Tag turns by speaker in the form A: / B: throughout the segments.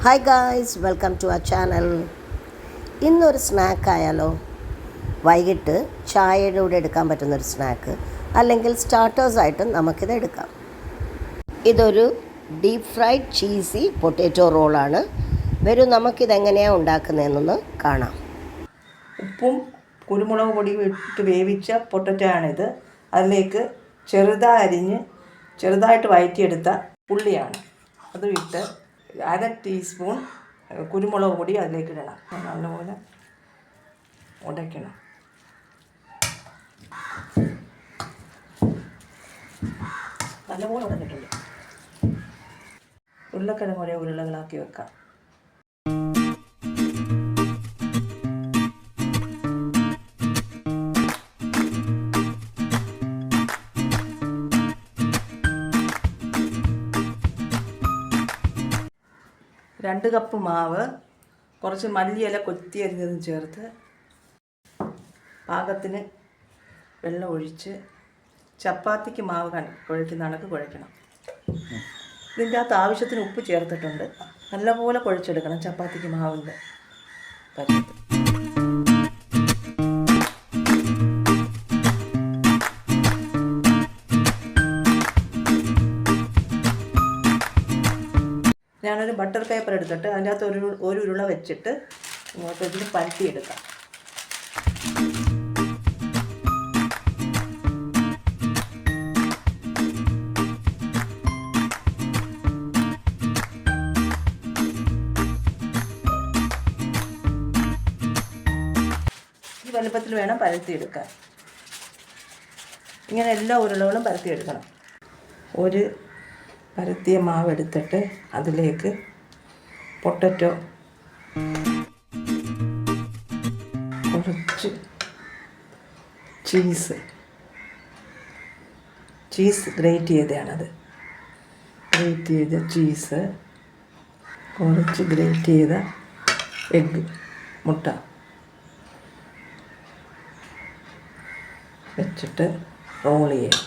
A: Hi guys, welcome to our channel. ഇന്നൊരു സ്നാക്കായാലോ? വൈകിട്ട് ചായയുടെ കൂടെ എടുക്കാൻ പറ്റുന്നൊരു സ്നാക്ക്, അല്ലെങ്കിൽ സ്റ്റാർട്ടേഴ്സായിട്ടും നമുക്കിത് എടുക്കാം. ഇതൊരു ഡീപ്പ് ഫ്രൈഡ് ചീസി പൊട്ടാറ്റോ റോളാണ്. വരും നമുക്കിതെങ്ങനെയാണ് ഉണ്ടാക്കുന്നതെന്നൊന്ന് കാണാം.
B: ഉപ്പും കുരുമുളക് പൊടിയും ഇട്ട് വേവിച്ച പൊട്ടറ്റോ ആണിത്. അതിലേക്ക് ചെറുതായിട്ട് വഴറ്റിയെടുത്ത ഉള്ളിയാണ്. അതും ഇട്ട് 1/2 ടീസ്പൂൺ കുരുമുളക് പൊടി അതിലേക്ക് ഇടണം. നല്ലപോലെ ഉടയ്ക്കണം. നല്ലപോലെ ഉടഞ്ഞിട്ടുണ്ട്. ഉരുളക്കിഴങ്ങ് ഒരേ ഉരുളകളാക്കി വെക്കാം. രണ്ട് കപ്പ് മാവ്, കുറച്ച് മല്ലിയില കൊത്തി അരിഞ്ഞതും ചേർത്ത് പാകത്തിന് വെള്ളം ഒഴിച്ച് ചപ്പാത്തിക്ക് മാവ് കുഴയ്ക്കുന്ന കണക്ക് കുഴയ്ക്കണം. ഇതിൻ്റെ അകത്ത് ആവശ്യത്തിന് ഉപ്പ് ചേർത്തിട്ടുണ്ട്. നല്ലപോലെ കുഴച്ചെടുക്കണം ചപ്പാത്തിക്ക് മാവിൻ്റെ പരുവത്തിൽ. ഞാനൊരു ബട്ടർ പേപ്പർ എടുത്തിട്ട് അതിൻ്റെ അകത്ത് ഒരു ഉരുള വെച്ചിട്ട് ഇങ്ങോട്ട് ഇതിൽ പരത്തിയെടുക്കാം. ഈ വലുപ്പത്തിൽ വേണം പരത്തിയെടുക്കാൻ. ഇങ്ങനെ എല്ലാ ഉരുളകളും പരത്തിയെടുക്കണം. ഒരു പരത്തിയ മാവ് എടുത്തിട്ട് അതിലേക്ക് പൊട്ടറ്റോ, കുറച്ച് ചീസ് ഗ്രേറ്റ് ചെയ്തതാണത്. ഗ്രേറ്റ് ചെയ്ത ചീസ്, കുറച്ച് ഗ്രേറ്റ് ചെയ്ത എഗ്ഗ്, മുട്ട വെച്ചിട്ട് റോൾ ചെയ്യാം.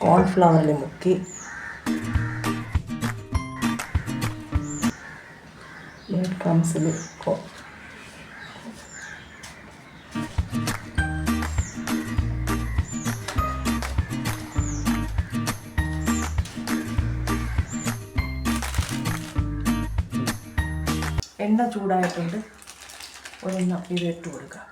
B: കോൺഫ്ലവറിൽ മുക്കി ബ്രെഡ് ക്രംസിൽ എണ്ണ ചൂടായിട്ടുണ്ട്. ഒരെണ്ണം ഇത് ഇട്ട് കൊടുക്കാം.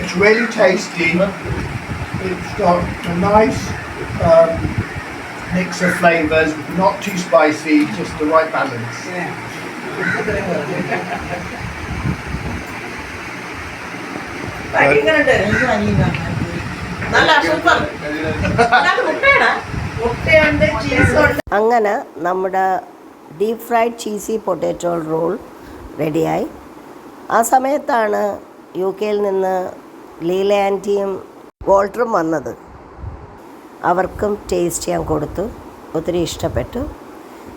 C: It's really tasty. It's got a nice mix of flavours, not too spicy, just the right balance.
A: അങ്ങനെ നമ്മുടെ deep fried cheesy potato roll റെഡിയായി. ആ സമയത്താണ് UK-യിൽ നിന്ന് ലീല ആൻറ്റിയും വോൾട്ടറും വന്നത്. അവർക്കും ടേസ്റ്റ് ചെയ്യാൻ കൊടുത്തു. ഒത്തിരി ഇഷ്ടപ്പെട്ടു.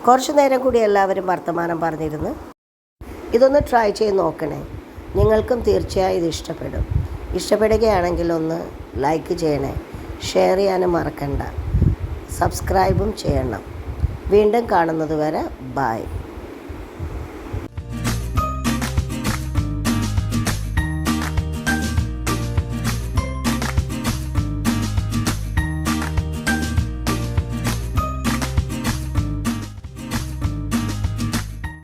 A: കുറച്ച് നേരം കൂടി എല്ലാവരും വർത്തമാനം പറഞ്ഞിരുന്നു. ഇതൊന്ന് ട്രൈ ചെയ്ത് നോക്കണേ. നിങ്ങൾക്കും തീർച്ചയായും ഇത് ഇഷ്ടപ്പെടും. ഇഷ്ടപ്പെടുകയാണെങ്കിൽ ഒന്ന് ലൈക്ക് ചെയ്യണേ. ഷെയർ ചെയ്യാനും മറക്കണ്ട. സബ്സ്ക്രൈബും ചെയ്യണം. വീണ്ടും കാണുന്നത് വരെ ബൈ.